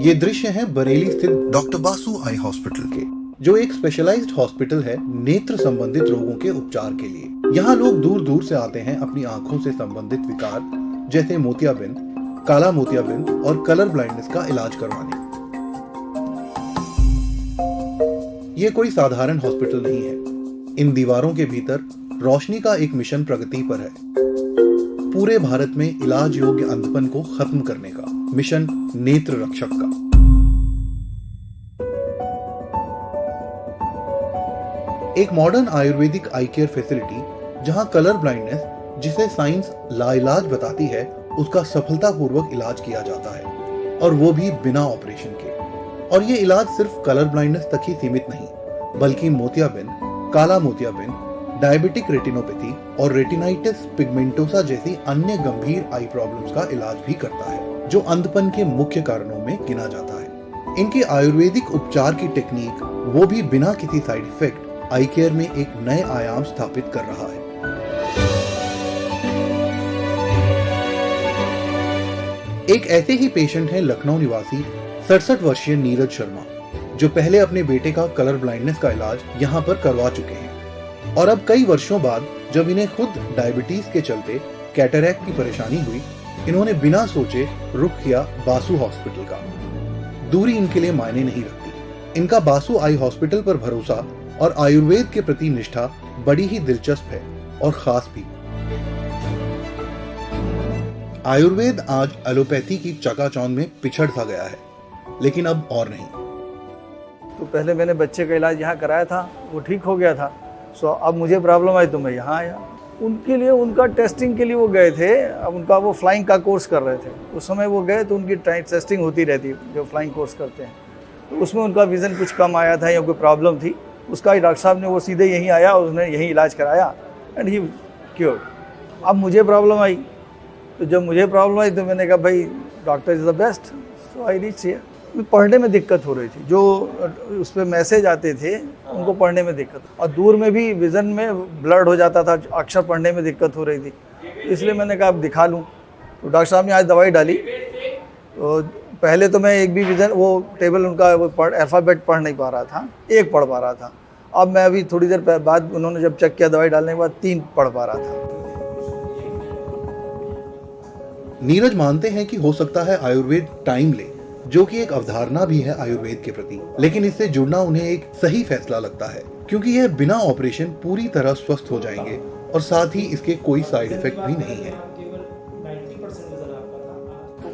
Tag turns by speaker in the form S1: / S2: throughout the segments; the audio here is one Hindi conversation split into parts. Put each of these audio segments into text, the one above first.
S1: ये दृश्य है बरेली स्थित डॉक्टर बासु आई हॉस्पिटल के, जो एक स्पेशलाइज्ड हॉस्पिटल है नेत्र संबंधित रोगों के उपचार के लिए। यहाँ लोग दूर दूर से आते हैं अपनी आंखों से संबंधित विकार जैसे मोतियाबिंद, काला मोतियाबिंद और कलर ब्लाइंडनेस का इलाज करवाने। ये कोई साधारण हॉस्पिटल नहीं है। इन दीवारों के भीतर रोशनी का एक मिशन प्रगति पर है, पूरे भारत में इलाज योग्य अंधपन को खत्म करने का मिशन नेत्र रक्षक का। एक मॉडर्न आयुर्वेदिक आई केयर फैसिलिटी जहां कलर ब्लाइंडनेस, जिसे साइंस लाइलाज बताती है, उसका सफलतापूर्वक इलाज किया जाता है, और वो भी बिना ऑपरेशन के। और ये इलाज सिर्फ कलर ब्लाइंडनेस तक ही सीमित नहीं, बल्कि मोतियाबिंद, काला मोतियाबिंद, डायबिटिक रेटिनोपैथी और रेटिनाइटिस पिगमेंटोसा जैसी अन्य गंभीर आई प्रॉब्लम्स का इलाज भी करता है, जो अंधपन के मुख्य कारणों में गिना जाता है। इनकी आयुर्वेदिक उपचार की टेक्निक, वो भी बिना किसी साइड इफेक्ट, आई केयर में एक नए आयाम स्थापित कर रहा है। एक ऐसे ही पेशेंट हैं लखनऊ निवासी 67 वर्षीय नीरज शर्मा, जो पहले अपने बेटे का कलर ब्लाइंडनेस का इलाज यहाँ पर करवा चुके हैं, और अब कई वर्षों बाद जब इन्हें खुद डायबिटीज के चलते कैटरैक्ट की परेशानी हुई, इन्होंने बिना सोचे रुख किया बासु हॉस्पिटल का। दूरी इनके लिए मायने नहीं रखती। इनका बासु आई हॉस्पिटल पर भरोसा और आयुर्वेद के प्रति निष्ठा बड़ी ही दिलचस्प है और खास भी। आयुर्वेद आज एलोपैथी की चकाचौंध में पिछड़ सा गया है, लेकिन अब और नहीं।
S2: तो पहले मैंने बच्चे का इलाज यहाँ कराया था, वो ठीक हो गया था। सो अब मुझे प्रॉब्लम आई तो मैं यहाँ आया। उनके लिए, उनका टेस्टिंग के लिए वो गए थे। अब उनका वो फ्लाइंग का कोर्स कर रहे थे, उस समय वो गए तो उनकी टेस्टिंग होती रहती, जो फ्लाइंग कोर्स करते हैं। तो उसमें उनका विज़न कुछ कम आया था या कोई प्रॉब्लम थी, उसका डॉक्टर साहब ने वो सीधे यहीं आया और उसने यहीं इलाज कराया एंड ही क्योर्ड। अब मुझे प्रॉब्लम आई, तो जब मुझे प्रॉब्लम आई तो मैंने कहा भाई doctor is the best, so I reach here. पढ़ने में दिक्कत हो रही थी, जो उस पर मैसेज आते थे उनको पढ़ने में दिक्कत, और दूर में भी विज़न में ब्लड हो जाता था, अक्षर पढ़ने में दिक्कत हो रही थी। इसलिए मैंने कहा अब दिखा लूँ। तो डॉक्टर साहब ने आज दवाई डाली। तो पहले तो मैं एक भी विज़न, वो टेबल उनका वो अल्फ़ाबेट पढ़ नहीं पा रहा था, एक पढ़ पा रहा था। अब मैं अभी थोड़ी देर बाद उन्होंने जब चेक किया दवाई डालने के बाद 3 पढ़ पा रहा था।
S1: नीरज मानते हैं कि हो सकता है आयुर्वेद टाइम ले, जो कि एक अवधारणा भी है आयुर्वेद के प्रति, लेकिन इससे जुड़ना उन्हें एक सही फैसला लगता है, क्योंकि यह बिना ऑपरेशन पूरी तरह स्वस्थ हो जाएंगे और साथ ही इसके कोई साइड इफेक्ट भी नहीं है।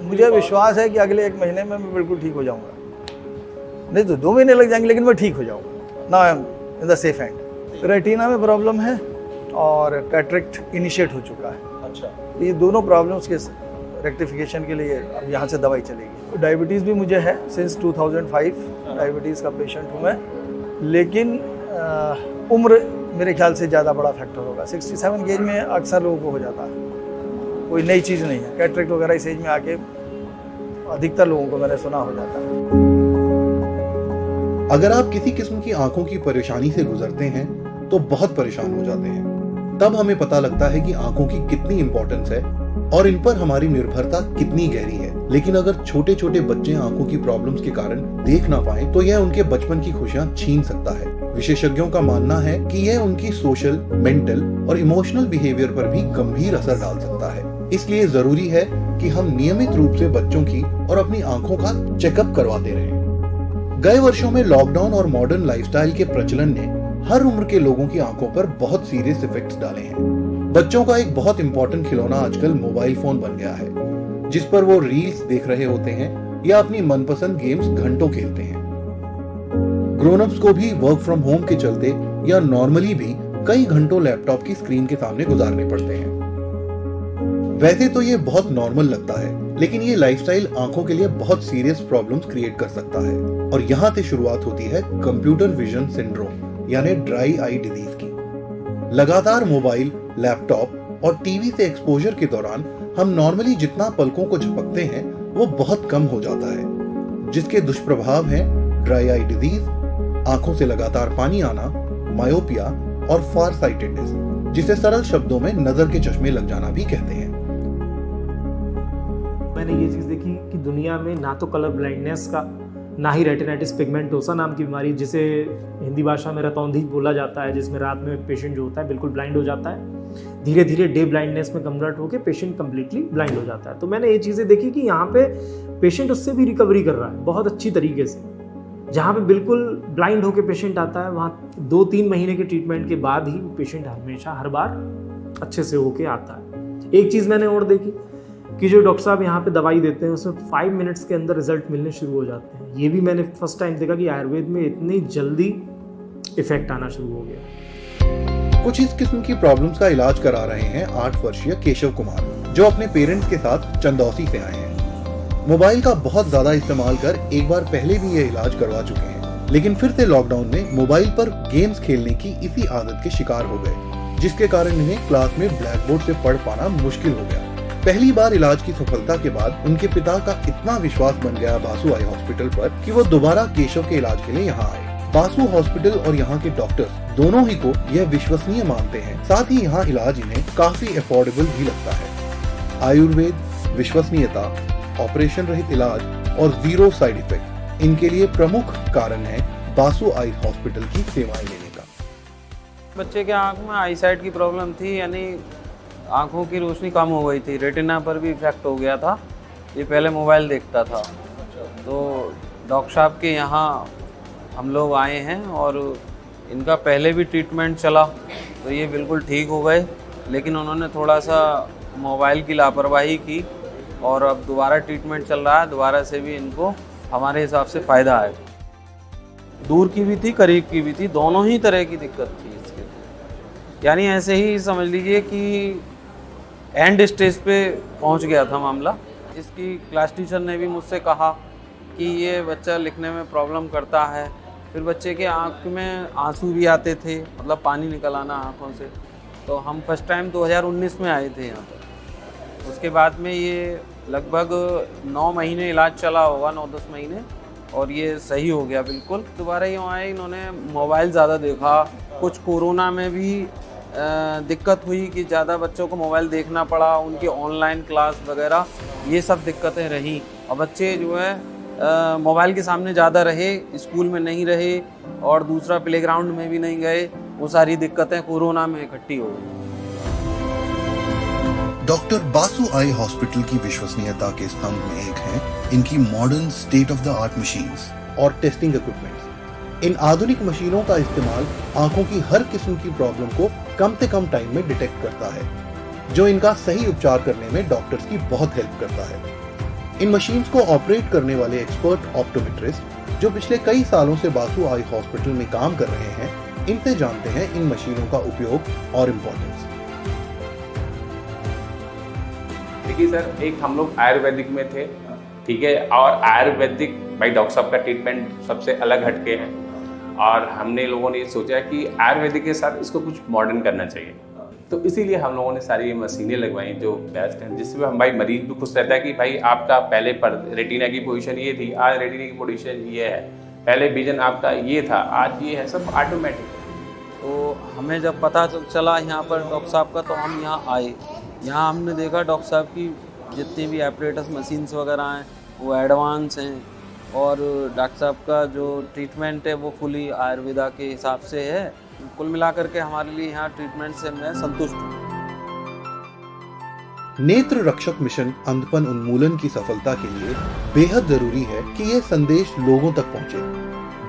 S2: मुझे विश्वास है कि अगले 1 महीने में मैं बिल्कुल ठीक हो जाऊंगा, नहीं तो 2 महीने लग जाएंगे, लेकिन मैं ठीक हो जाऊंगा। Now I am in the safe hand. Retina में प्रॉब्लम है और कैटरेक्ट इनिशिएट हो चुका है। अच्छा, ये दोनों प्रॉब्लम्स के रेक्टिफिकेशन के लिए अब यहाँ से दवाई चलेगी। डायबिटीज़ भी मुझे है सिंस 2005, डायबिटीज़ का पेशेंट हूँ मैं, लेकिन उम्र मेरे ख्याल से ज़्यादा बड़ा फैक्टर होगा। 67 की एज में अक्सर लोगों को हो जाता है, कोई नई चीज़ नहीं है। कैटरेक्ट वगैरह इस एज में आके अधिकतर लोगों को मैंने सुना हो जाता है।
S1: अगर आप किसी किस्म की आंखों की परेशानी से गुजरते हैं तो बहुत परेशान हो जाते हैं। तब हमें पता लगता है कि आंखों की कितनी इंपॉर्टेंस है और इन पर हमारी निर्भरता कितनी गहरी है। लेकिन अगर छोटे छोटे बच्चे आंखों की प्रॉब्लम्स के कारण देख ना पाए तो यह उनके बचपन की खुशियां छीन सकता है। विशेषज्ञों का मानना है कि यह उनकी सोशल, मेंटल और इमोशनल बिहेवियर पर भी गंभीर असर डाल सकता है। इसलिए जरूरी है कि हम नियमित रूप से बच्चों की और अपनी आंखों का चेकअप करवाते रहें। गए वर्षों में लॉकडाउन और मॉडर्न लाइफस्टाइल के प्रचलन ने हर उम्र के लोगों की आंखों पर बहुत सीरियस इफेक्ट्स डाले हैं। बच्चों का एक बहुत इंपॉर्टेंट खिलौना आजकल मोबाइल फोन बन गया है, जिस पर वो रील्स देख रहे होते हैं या अपनी मनपसंद गेम्स घंटों खेलते हैं। ग्रोन अप्स को भी वर्क फ्रॉम होम के चलते या नॉर्मली भी कई घंटों लैपटॉप की स्क्रीन के सामने गुजारने पड़ते हैं। वैसे तो ये बहुत नॉर्मल लगता है, लेकिन ये लाइफस्टाइल आंखों के लिए बहुत सीरियस प्रॉब्लम्स क्रिएट कर सकता है, और यहाँ से शुरुआत होती है कंप्यूटर विजन सिंड्रोम यानी ड्राई आई डिजीज की। लगातार मोबाइल, लैपटॉप और टीवी से एक्सपोजर के दौरान हम नॉर्मली जितना पलकों को झपकते हैं वो बहुत कम हो जाता है, जिसके दुष्प्रभाव हैं ड्राई आई डिजीज, आंखों से लगातार पानी आना, मायोपिया और फार साइटेडनेस, जिसे सरल शब्दों में नजर के चश्मे लग जाना भी कहते हैं।
S3: मैंने ये चीज़ देखी कि दुनिया में ना तो कलर ब्लाइंडनेस का, ना ही रेटिनाइटिस पिगमेंटोसा नाम की बीमारी, जिसे हिंदी भाषा में रतौंधी बोला जाता है, जिसमें रात में पेशेंट जो होता है बिल्कुल ब्लाइंड हो जाता है, धीरे धीरे डे ब्लाइंडनेस में कन्वर्ट होकर पेशेंट कम्प्लीटली ब्लाइंड हो जाता है। तो मैंने ये चीज़ें देखी कि यहाँ पे पेशेंट उससे भी रिकवरी कर रहा है बहुत अच्छी तरीके से। जहाँ पे बिल्कुल ब्लाइंड होकर पेशेंट आता है, वहाँ 2-3 महीने के ट्रीटमेंट के बाद ही पेशेंट हमेशा हर बार अच्छे से होके आता है। एक चीज़ मैंने और देखी कि जो डॉक्टर साहब यहाँ पे दवाई देते हैं उसमें 5 मिनट्स के अंदर रिजल्ट मिलने शुरू हो जाते हैं। ये भी मैंने फर्स्ट टाइम देखा कि आयुर्वेद में इतनी जल्दी इफेक्ट आना शुरू हो गया।
S1: कुछ इस किस्म की प्रॉब्लम्स का इलाज करा रहे हैं 8 वर्षीय केशव कुमार, जो अपने पेरेंट्स के साथ चंदौसी से आए हैं। मोबाइल का बहुत ज्यादा इस्तेमाल कर एक बार पहले भी ये इलाज करवा चुके हैं, लेकिन फिर से लॉकडाउन में मोबाइल पर गेम्स खेलने की इसी आदत के शिकार हो गए, जिसके कारण इन्हें क्लास में ब्लैक बोर्ड से पढ़ पाना मुश्किल हो गया। पहली बार इलाज की सफलता के बाद उनके पिता का इतना विश्वास बन गया बासु आई हॉस्पिटल पर कि वो दोबारा केशव के इलाज के लिए यहाँ आए। बासु हॉस्पिटल और यहाँ के डॉक्टर्स दोनों ही को यह विश्वसनीय मानते हैं, साथ ही यहाँ इलाज इन्हें काफी अफोर्डेबल भी लगता है। आयुर्वेद, विश्वसनीयता, ऑपरेशन रहित इलाज और 0 साइड इफेक्ट इनके लिए प्रमुख कारण है बासु आई हॉस्पिटल की सेवाएं लेने का।
S4: बच्चे के आंख में आई साइट की प्रॉब्लम थी, यानी आंखों की रोशनी कम हो गई थी, रेटिना पर भी इफेक्ट हो गया था। ये पहले मोबाइल देखता था, तो डॉक्टर साहब के यहाँ हम लोग आए हैं और इनका पहले भी ट्रीटमेंट चला तो ये बिल्कुल ठीक हो गए, लेकिन उन्होंने थोड़ा सा मोबाइल की लापरवाही की और अब दोबारा ट्रीटमेंट चल रहा है। दोबारा से भी इनको हमारे हिसाब से फ़ायदा है। दूर की भी थी, करीब की भी थी, दोनों ही तरह की दिक्कत थी इसके। यानी ऐसे ही समझ लीजिए कि एंड स्टेज पे पहुंच गया था मामला। इसकी क्लास टीचर ने भी मुझसे कहा कि ये बच्चा लिखने में प्रॉब्लम करता है। फिर बच्चे के आँख में आंसू भी आते थे, मतलब पानी निकल आना आँखों से। तो हम फर्स्ट टाइम 2019 में आए थे यहाँ पर। उसके बाद में ये लगभग 9 महीने इलाज चला होगा, 9-10 महीने, और ये सही हो गया बिल्कुल। दोबारा यहाँ आए, इन्होंने मोबाइल ज़्यादा देखा। कुछ कोरोना में भी दिक्कत हुई कि ज़्यादा बच्चों को मोबाइल देखना पड़ा, उनकी ऑनलाइन क्लास वगैरह ये सब दिक्कतें रहीं। और बच्चे जो है मोबाइल के सामने ज़्यादा रहे, स्कूल में नहीं रहे और दूसरा प्लेग्राउंड में भी नहीं गए। वो सारी दिक्कतें कोरोना में इकट्ठी हो गई।
S1: डॉक्टर बासु आई हॉस्पिटल की विश्वसनीयता के स्तंभ में एक है इनकी modern state of the art machines और टेस्टिंग इक्विपमेंट्स। इन आधुनिक मशीनों का इस्तेमाल आंखों की हर किस्म की प्रॉब्लम को कम से कम टाइम में डिटेक्ट करता है, जो इनका सही उपचार करने में डॉक्टर्स की बहुत हेल्प करता है। इन मशीन्स को ऑपरेट करने वाले एक्सपर्ट ऑप्टोमेट्रिस्ट, जो पिछले कई सालों से बासु आई हॉस्पिटल में काम कर रहे हैं, इनसे जानते हैं इन मशीनों का उपयोग और इम्पोर्टेंस।
S5: देखिए सर, एक हम लोग आयुर्वेदिक में थे, ठीक है, और आयुर्वेदिक भाई डॉक्टर साहब का ट्रीटमेंट सबसे अलग हटके है, और हमने लोगों ने सोचा कि आयुर्वेदिक के साथ इसको कुछ मॉडर्न करना चाहिए। तो इसीलिए हम लोगों ने सारी ये मशीनें लगवाई जो बेस्ट हैं, जिससे हम भाई मरीज भी खुश रहता है कि भाई आपका पहले पर रेटिना की पोजीशन ये थी, आज रेटिना की पोजीशन ये है, पहले विजन आपका ये था, आज ये है, सब ऑटोमेटिक।
S4: तो हमें जब पता चला यहाँ पर डॉक्टर साहब का, तो हम यहाँ आए। यहाँ हमने देखा डॉक्टर साहब की जितनी भी ऑपरेटर्स मशीन्स वगैरह हैं वो एडवांस हैं, और डॉक्टर साहब का जो ट्रीटमेंट है वो फुली आयुर्वेदा के हिसाब से है। कुल मिलाकर के हमारे लिए यहाँ ट्रीटमेंट से मैं संतुष्ट हूँ।
S1: नेत्र रक्षक मिशन अंधपन उन्मूलन की सफलता के लिए बेहद जरूरी है कि ये संदेश लोगों तक पहुंचे।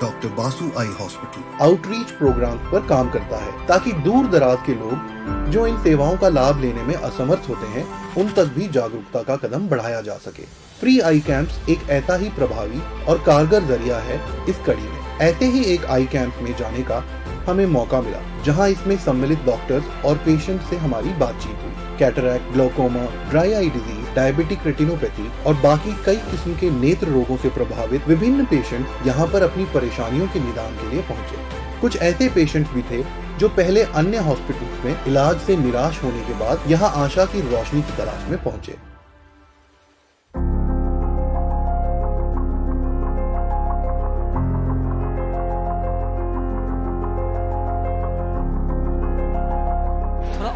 S1: Doctor Basu eye hospital outreach programme पर काम करता है, ताकि दूर दराज के लोग जो इन सेवाओं का लाभ लेने में असमर्थ होते हैं, उन तक भी जागरूकता का कदम बढ़ाया जा सके। फ्री आई कैंप्स एक ऐसा ही प्रभावी और कारगर जरिया है इस कड़ी में। ऐसे ही एक आई कैंप में जाने का हमें मौका मिला, जहां इसमें सम्मिलित डॉक्टर्स और पेशेंट से हमारी बातचीत हुई। Cataract, glaucoma, dry eye disease, diabetic retinopathy और बाकी कई किस्म के नेत्र रोगों से प्रभावित विभिन्न पेशेंट यहाँ पर अपनी परेशानियों के निदान के लिए पहुँचे। कुछ ऐसे पेशेंट्स भी थे जो पहले अन्य हॉस्पिटल्स में इलाज से निराश होने के बाद यहाँ आशा की रोशनी की तलाश में पहुँचे।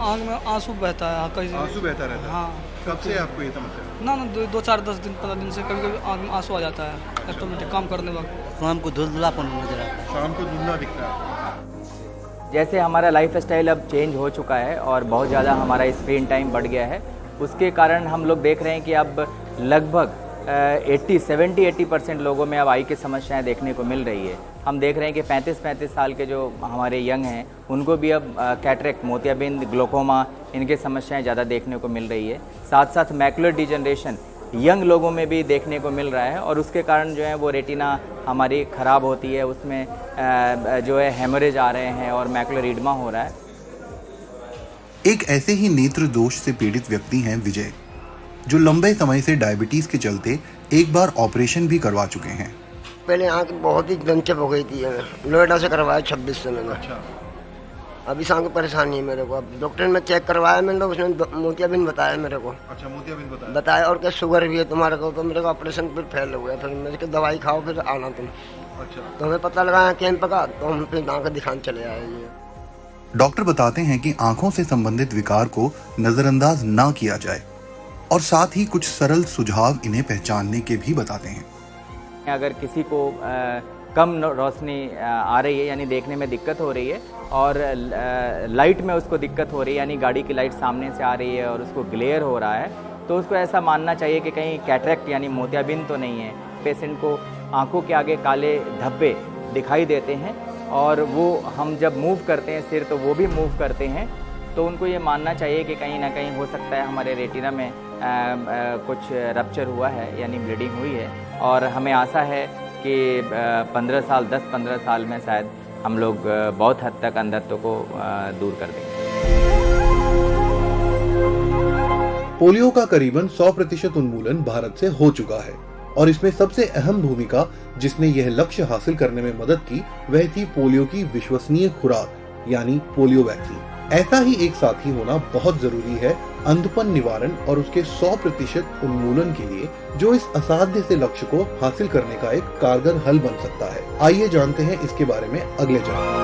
S6: आँख में आंसू बहता है कहीं से।
S1: आंसू बहता रहता है?
S6: हाँ।
S1: कब से आपको ये समस्या?
S6: ना दो चार 10 दिन 15 दिन से कभी कभी आँख में आंसू आ जाता है ऑटोमेटिक काम करने वक्त।
S7: शाम को धुंधलापन नजर आता है।
S1: शाम को धुंधला दिखता है।
S8: जैसे हमारा लाइफ स्टाइल अब चेंज हो चुका है और बहुत ज़्यादा हमारा स्क्रीन टाइम बढ़ गया है, उसके कारण हम लोग देख रहे हैं कि अब लगभग 70-80% लोगों में अब आई की समस्याएं देखने को मिल रही है। हम देख रहे हैं कि 35 साल के जो हमारे यंग हैं उनको भी अब कैटरेक्ट, मोतियाबिंद, ग्लोकोमा, इनके समस्याएं ज़्यादा देखने को मिल रही है। साथ साथ मैकुलर डिजनरेशन यंग लोगों में भी देखने को मिल रहा है और उसके कारण जो है वो रेटिना हमारी ख़राब होती है, उसमें जो है हेमरेज आ रहे हैं और मैकुलर इडमा हो रहा है।
S1: एक ऐसे ही नेत्र दोष से पीड़ित व्यक्ति हैं विजय, जो लंबे समय से डायबिटीज के चलते एक बार ऑपरेशन भी करवा चुके हैं।
S9: पहले आँख बहुत ही लंचप हो गई थी, नोएडा से करवाया 26 से मैंने।
S1: अच्छा।
S9: अभी सांग परेशानी है मेरे को। अब डॉक्टर ने चेक करवाया मैंने, तो उसने मोतियाबिंद बताया मेरे को।
S1: अच्छा, मोतियाबिंद
S9: बताया और क्या शुगर भी है तुम्हारे को। तो मेरे को ऑपरेशन फिर फेल हो गया। फिर मेरे को दवाई खाओ फिर आना तुम।
S1: अच्छा।
S9: तो हमें पता लगा कैंप का, तो हम फिर आँख दिखाने चले आए। ये
S1: डॉक्टर बताते हैं कि आंखों से संबंधित विकार को नजरअंदाज ना किया जाए और साथ ही कुछ सरल सुझाव इन्हें पहचानने के भी बताते हैं।
S8: अगर किसी को कम रोशनी आ रही है यानी देखने में दिक्कत हो रही है और लाइट में उसको दिक्कत हो रही है यानी गाड़ी की लाइट सामने से आ रही है और उसको ग्लेयर हो रहा है, तो उसको ऐसा मानना चाहिए कि कहीं कैटरेक्ट यानी मोतियाबिंद तो नहीं है। पेशेंट को आंखों के आगे काले धब्बे दिखाई देते हैं और वो हम जब मूव करते हैं सिर तो वो भी मूव करते हैं, तो उनको ये मानना चाहिए कि कहीं ना कहीं हो सकता है हमारे रेटिना में कुछ रप्चर हुआ है यानी ब्लीडिंग हुई है। और हमें आशा है कि 10-15 साल में शायद हम लोग बहुत हद तक अंधत्व को दूर कर देंगे।
S1: पोलियो का करीबन 100% उन्मूलन भारत से हो चुका है और इसमें सबसे अहम भूमिका जिसने यह लक्ष्य हासिल करने में मदद की वह थी पोलियो की विश्वसनीय खुराक यानी पोलियो वैक्सीन। ऐसा ही एक साथी होना बहुत जरूरी है अंधपन निवारण और उसके 100% उन्मूलन के लिए, जो इस असाध्य से लक्ष्य को हासिल करने का एक कारगर हल बन सकता है। आइए जानते हैं इसके बारे में अगले चरण।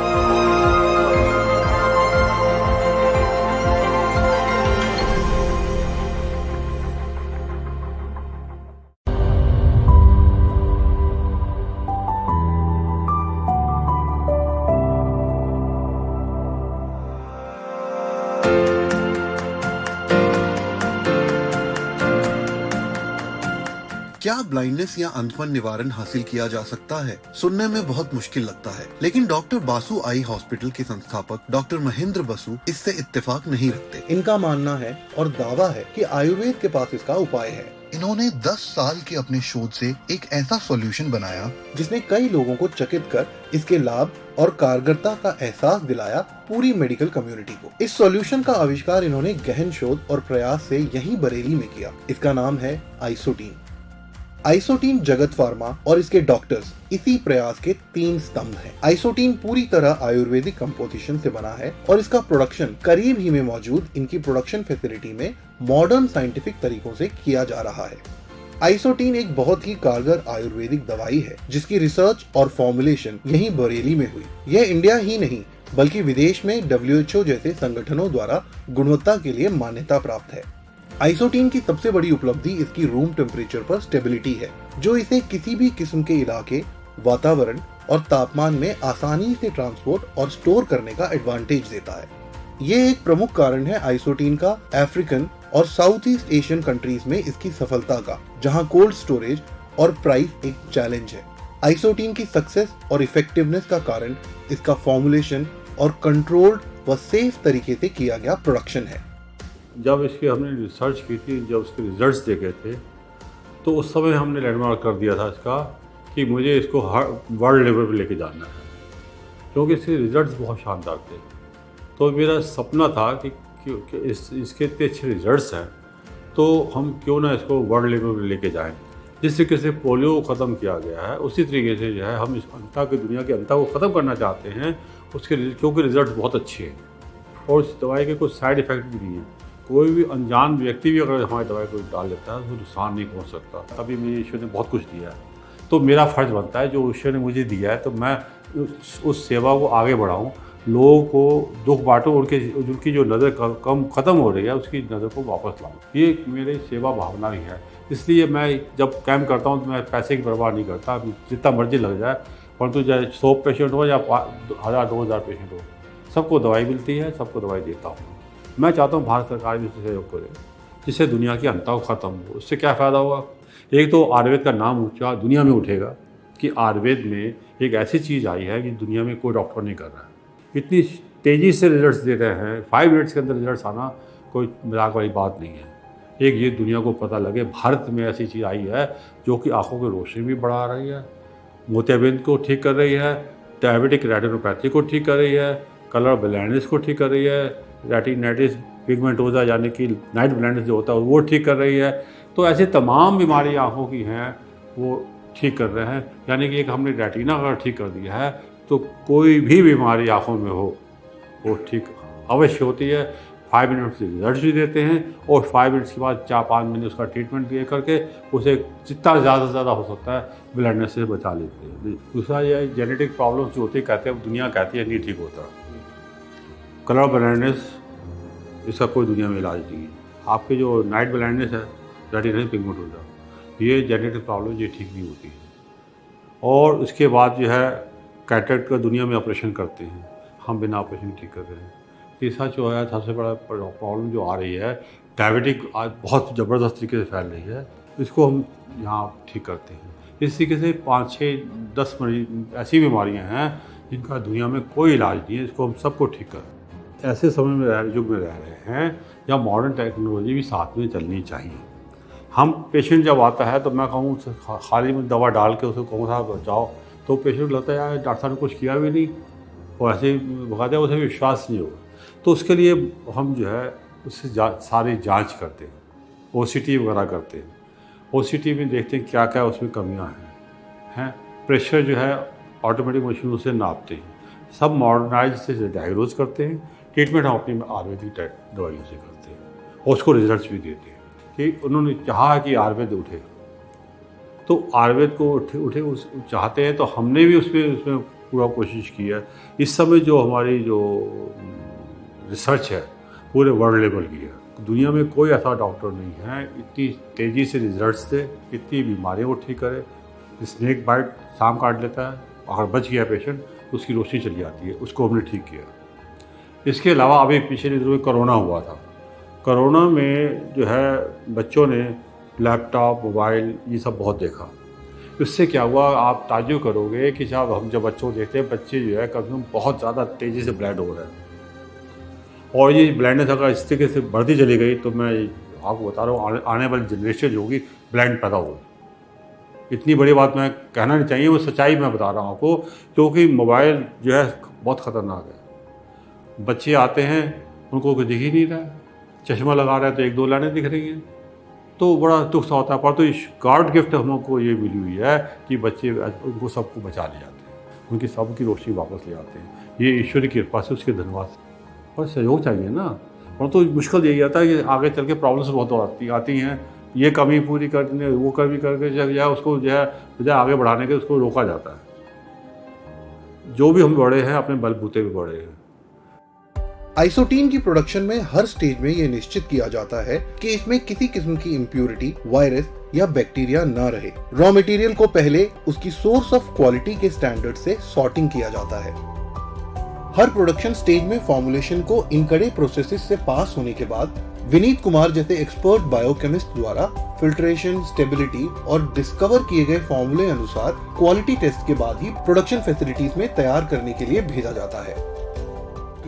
S1: क्या ब्लाइंडनेस या अंधपन निवारण हासिल किया जा सकता है? सुनने में बहुत मुश्किल लगता है, लेकिन डॉक्टर बासु आई हॉस्पिटल के संस्थापक डॉक्टर महेंद्र बसु इससे इत्तेफाक नहीं रखते। इनका मानना है और दावा है कि आयुर्वेद के पास इसका उपाय है। इन्होंने 10 साल के अपने शोध से एक ऐसा सॉल्यूशन बनाया जिसने कई लोगों को चकित कर इसके लाभ और कारगरता का एहसास दिलाया पूरी मेडिकल कम्युनिटी को। इस सॉल्यूशन का आविष्कार इन्होंने गहन शोध और प्रयास से यहीं बरेली में किया। इसका नाम है आइसोटीन। आइसोटीन जगत फार्मा और इसके डॉक्टर्स इसी प्रयास के 3 स्तंभ हैं। आइसोटीन पूरी तरह आयुर्वेदिक कंपोजिशन से बना है और इसका प्रोडक्शन करीब ही में मौजूद इनकी प्रोडक्शन फैसिलिटी में मॉडर्न साइंटिफिक तरीकों से किया जा रहा है। आइसोटीन एक बहुत ही कारगर आयुर्वेदिक दवाई है जिसकी रिसर्च और फॉर्मुलेशन यहीं बरेली में हुई। यह इंडिया ही नहीं बल्कि विदेश में WHO जैसे संगठनों द्वारा गुणवत्ता के लिए मान्यता प्राप्त है। आइसोटीन की सबसे बड़ी उपलब्धि इसकी रूम टेम्परेचर पर स्टेबिलिटी है, जो इसे किसी भी किस्म के इलाके, वातावरण और तापमान में आसानी से ट्रांसपोर्ट और स्टोर करने का एडवांटेज देता है। ये एक प्रमुख कारण है आइसोटीन का अफ्रीकन और साउथ ईस्ट एशियन कंट्रीज में इसकी सफलता का, जहां कोल्ड स्टोरेज और प्राइस एक चैलेंज है। आइसोटीन की सक्सेस और इफेक्टिवनेस का कारण इसका फॉर्मुलेशन और कंट्रोल्ड व सेफ तरीके से किया गया प्रोडक्शन है।
S10: जब इसकी हमने रिसर्च की थी, जब उसके रिजल्ट्स देखे थे, तो उस समय हमने लैंडमार्क कर दिया था इसका कि मुझे इसको हर वर्ल्ड लेवल पर लेके जाना है, क्योंकि इसके रिजल्ट्स बहुत शानदार थे। तो मेरा सपना था कि इसके इतने अच्छे रिजल्ट्स हैं तो हम क्यों ना इसको वर्ल्ड लेवल पर लेके जाएं। जिस तरीके से पोलियो को ख़त्म किया गया है उसी तरीके से जो है हम इस अंता की दुनिया के अंता को ख़त्म करना चाहते हैं, उसके क्योंकि रिजल्ट बहुत अच्छे हैं और इस दवाई के कुछ साइड इफ़ेक्ट भी नहीं है। कोई भी अनजान व्यक्ति भी अगर हमारी दवाई को डाल लेता है तो नुकसान नहीं पहुंच सकता। अभी मुझे ईश्वर ने बहुत कुछ दिया है, तो मेरा फ़र्ज़ बनता है जो ईश्वर ने मुझे दिया है तो मैं उस सेवा को आगे बढ़ाऊं लोगों को दुख बांटो, उनकी जो नज़र कम ख़त्म हो रही है उसकी नज़र को वापस लाऊं। ये मेरी सेवा भावना ही है। इसलिए मैं जब कैंप करता हूँ तो मैं पैसे की परवाह नहीं करता, जितना मर्जी लग जाए, परंतु चाहे 100 पेशेंट हो या 1000-2000 पेशेंट हो, सबको दवाई मिलती है, सबको दवाई देता हूँ। मैं चाहता हूँ भारत सरकार भी इससे सहयोग करे, जिससे दुनिया की अंता ख़त्म हो। उससे क्या फ़ायदा होगा? एक तो आयुर्वेद का नाम ऊँचा दुनिया में उठेगा कि आयुर्वेद में एक ऐसी चीज़ आई है कि दुनिया में कोई डॉक्टर नहीं कर रहा है। इतनी तेज़ी से रिजल्ट्स दे रहे हैं, 5 मिनट्स के अंदर रिजल्ट्स आना कोई मजाक वाली बात नहीं है। एक ये दुनिया को पता लगे भारत में ऐसी चीज़ आई है जो कि आँखों की रोशनी भी बढ़ा रही है, मोतियाबिंद को ठीक कर रही है, डायबिटिक रेटिनोपैथी को ठीक कर रही है, कलर ब्लाइंडनेस को ठीक कर रही है, रेटिनाइटिस पिगमेंटोसा यानी कि नाइट ब्लाइंडनेस जो होता है वो ठीक कर रही है। तो ऐसे तमाम बीमारी आँखों की हैं वो ठीक कर रहे हैं। यानी कि एक हमने रेटिना अगर ठीक कर दिया है तो कोई भी बीमारी आँखों में हो वो ठीक अवश्य होती है। 5 मिनट से रिजल्ट भी देते हैं और 5 मिनट्स के बाद 4-5 महीने उसका ट्रीटमेंट दे करके उसे जितना ज़्यादा से ज़्यादा हो सकता है ब्लाइंडनेस से बचा लेते हैं। दूसरा ये जेनेटिक प्रॉब्लम्स जो होती है, कहते हैं दुनिया कहती है नहीं ठीक होता। कलर ब्लाइंडनेस इसका कोई दुनिया में इलाज नहीं है। आपके जो नाइट ब्लाइंडनेस है, रेटिना पिगमेंटोसा, ये जेनेटिक प्रॉब्लम ये ठीक नहीं होती है। और उसके बाद जो है कैटरेक्ट का दुनिया में ऑपरेशन करते हैं, हम बिना ऑपरेशन ठीक कर रहे हैं। तीसरा जो है सबसे बड़ा प्रॉब्लम जो आ रही है, डायबिटिक आज बहुत ज़बरदस्त तरीके से फैल रही है, इसको हम यहाँ ठीक करते हैं। इस तरीके से 5-6-10 मरीज ऐसी बीमारियाँ हैं जिनका दुनिया में कोई इलाज नहीं है, इसको हम सबको ठीक करें। ऐसे समय में युग में रह रहे हैं जहाँ मॉडर्न टेक्नोलॉजी भी साथ में चलनी चाहिए। हम पेशेंट जब आता है तो मैं कहूँ खाली में दवा डाल के उसको कहूँ साहब बचाओ, तो पेशेंट लगता है यार डॉक्टर साहब ने कुछ किया भी नहीं और ऐसे ही बता उसे विश्वास नहीं होगा। तो उसके लिए हम जो है उससे सारी जांच करते हैं, OCT वगैरह करते हैं। OCT में देखते हैं क्या क्या उसमें कमियां हैं। प्रेशर जो है ऑटोमेटिक मशीनों से नापते हैं। सब मॉडर्नाइज से डायग्नोज करते हैं। ट्रीटमेंट हम अपनी आयुर्वेदिक दवाइयों से करते हैं और उसको रिजल्ट्स भी देते हैं कि उन्होंने चाहा कि आयुर्वेद उठे, तो आयुर्वेद को उठे उस चाहते हैं, तो हमने भी उसमें पूरा कोशिश की है। इस समय जो हमारी जो रिसर्च है पूरे वर्ल्ड लेवल की है। दुनिया में कोई ऐसा डॉक्टर नहीं है इतनी तेज़ी से रिजल्ट्स दे, इतनी बीमारियों को ठीक करे। स्नेक बाइट सांप काट लेता है, अगर बच गया पेशेंट उसकी रोशनी चली जाती है, उसको हमने ठीक किया। इसके अलावा अभी पिछले दिनों में कोरोना हुआ था। कोरोना में जो है बच्चों ने लैपटॉप, मोबाइल ये सब बहुत देखा। इससे क्या हुआ, आप ताज्जुब करोगे कि जब हम जब बच्चों को देखते हैं, बच्चे जो है कभी हम बहुत ज़्यादा तेज़ी से ब्लाइंड हो रहे हैं। और ये ब्लाइंडनेस अगर इस तरीके से बढ़ती चली गई तो मैं आपको बता रहा हूँ आने वाली जनरेशन जो होगी ब्लाइंड पैदा होगी। इतनी बड़ी बात मैं कहना नहीं चाहिए, वो सच्चाई मैं बता रहा हूँ आपको, क्योंकि मोबाइल जो है बहुत ख़तरनाक है। बच्चे आते हैं उनको कुछ दिख ही नहीं रहा है, चश्मा लगा रहे हैं तो 1-2 लाइनें दिख रही हैं, तो बड़ा दुख सा होता है। पर तो गॉड गिफ्ट हम लोग को ये मिली हुई है कि बच्चे उनको सबको बचा ले जाते हैं, उनकी सबकी रोशनी वापस ले आते हैं। ये ईश्वर की कृपा से, उसके धन्यवाद। और सहयोग चाहिए ना, और तो मुश्किल यही आता है कि आगे चल के प्रॉब्लम्स बहुत आती हैं। ये कमी पूरी करने वो कमी करके जो है उसको जो है आगे बढ़ाने के उसको रोका जाता है। जो भी हम बड़े हैं अपने बलबूते पे बड़े हैं।
S1: आइसोटीन की प्रोडक्शन में हर स्टेज में ये निश्चित किया जाता है कि इसमें किसी किस्म की इम्प्यूरिटी, वायरस या बैक्टीरिया न रहे। रॉ मटेरियल को पहले उसकी सोर्स ऑफ क्वालिटी के स्टैंडर्ड से सॉर्टिंग किया जाता है। हर प्रोडक्शन स्टेज में फॉर्मुलेशन को इन कड़े प्रोसेसेस से पास होने के बाद विनीत कुमार जैसे एक्सपर्ट बायोकेमिस्ट द्वारा फिल्ट्रेशन, स्टेबिलिटी और डिस्कवर किए गए फॉर्मूले अनुसार क्वालिटी टेस्ट के बाद ही प्रोडक्शन फैसिलिटीज में तैयार करने के लिए भेजा जाता है।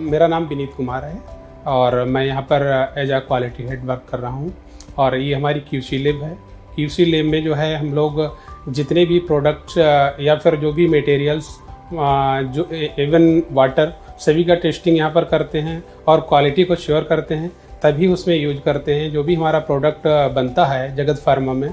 S11: मेरा नाम विनीत कुमार है और मैं यहाँ पर एज आ क्वालिटी हेड वर्क कर रहा हूँ। और ये हमारी QC लैब है। QC लैब में जो है हम लोग जितने भी प्रोडक्ट्स या फिर जो भी मटेरियल्स जो इवन वाटर सभी का टेस्टिंग यहाँ पर करते हैं और क्वालिटी को श्योर करते हैं, तभी उसमें यूज करते हैं। जो भी हमारा प्रोडक्ट बनता है जगत फार्मा में,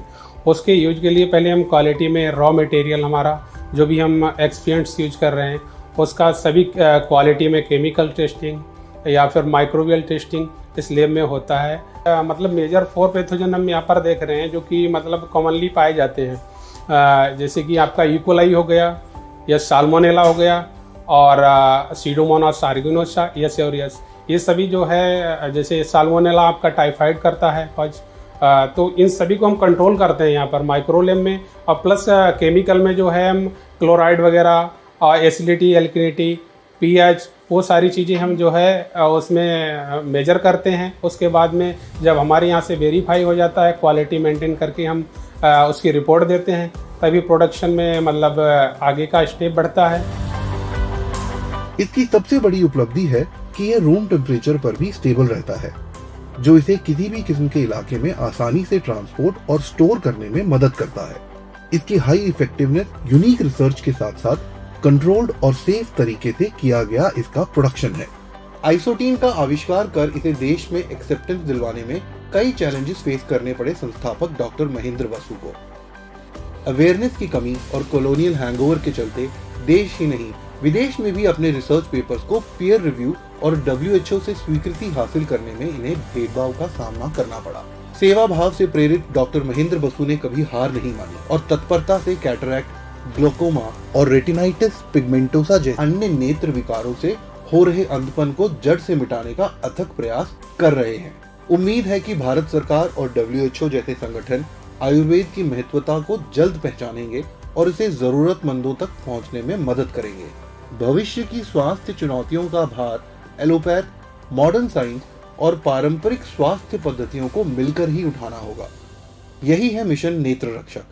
S11: उसके यूज के लिए पहले हम क्वालिटी में रॉ मटेरियल हमारा जो भी हम एक्सपिएंट्स यूज कर रहे हैं उसका सभी क्वालिटी में केमिकल टेस्टिंग या फिर माइक्रोबियल टेस्टिंग इस लैब में होता है। मतलब मेजर 4 पैथोजन हम यहाँ पर देख रहे हैं जो कि मतलब कॉमनली पाए जाते हैं, जैसे कि आपका इकोलाई हो गया या साल्मोनेला हो गया और सीडोमोनास आर्गेनोसा यस और यस, ये सभी जो है जैसे साल्मोनेला आपका टाइफाइड करता है तो इन सभी को हम कंट्रोल करते हैं यहाँ पर माइक्रोलेब में। और प्लस केमिकल में जो है हम क्लोराइड वगैरह एसिडिटी, एल्किनिटी, पीएच, वो सारी चीज़ें हम जो है उसमें मेजर करते हैं। उसके बाद में जब हमारे यहाँ से वेरीफाई हो जाता है, क्वालिटी मेंटेन करके हम उसकी रिपोर्ट देते हैं, तभी प्रोडक्शन में मतलब आगे का स्टेप बढ़ता है।
S1: इसकी सबसे बड़ी उपलब्धि है कि यह रूम टेम्परेचर पर भी स्टेबल रहता है, जो इसे किसी भी किस्म के इलाके में आसानी से ट्रांसपोर्ट और स्टोर करने में मदद करता है। इसकी हाई इफेक्टिवनेस यूनिक रिसर्च के साथ साथ कंट्रोल्ड और सेफ तरीके से किया गया इसका प्रोडक्शन है। आइसोटीन का आविष्कार कर इसे देश में एक्सेप्टेंस दिलवाने में कई चैलेंजेस फेस करने पड़े संस्थापक डॉक्टर महेंद्र बसु को। अवेयरनेस की कमी और कॉलोनियल हैंगओवर के चलते देश ही नहीं विदेश में भी अपने रिसर्च पेपर्स को पीयर रिव्यू और WHO से स्वीकृति हासिल करने में इन्हें भेदभाव का सामना करना पड़ा। सेवा भाव से प्रेरित डॉक्टर महेंद्र बसु ने कभी हार नहीं मानी और तत्परता से कैटरैक्ट, ग्लोकोमा और रेटिनाइटिस पिगमेंटोसा जैसे अन्य नेत्र विकारों से हो रहे अंधपन को जड़ से मिटाने का अथक प्रयास कर रहे हैं। उम्मीद है कि भारत सरकार और WHO जैसे संगठन आयुर्वेद की महत्वता को जल्द पहचानेंगे और इसे जरूरतमंदों तक पहुंचने में मदद करेंगे। भविष्य की स्वास्थ्य चुनौतियों का भार एलोपैथ, मॉडर्न साइंस और पारंपरिक स्वास्थ्य पद्धतियों को मिलकर ही उठाना होगा। यही है मिशन नेत्र रक्षक।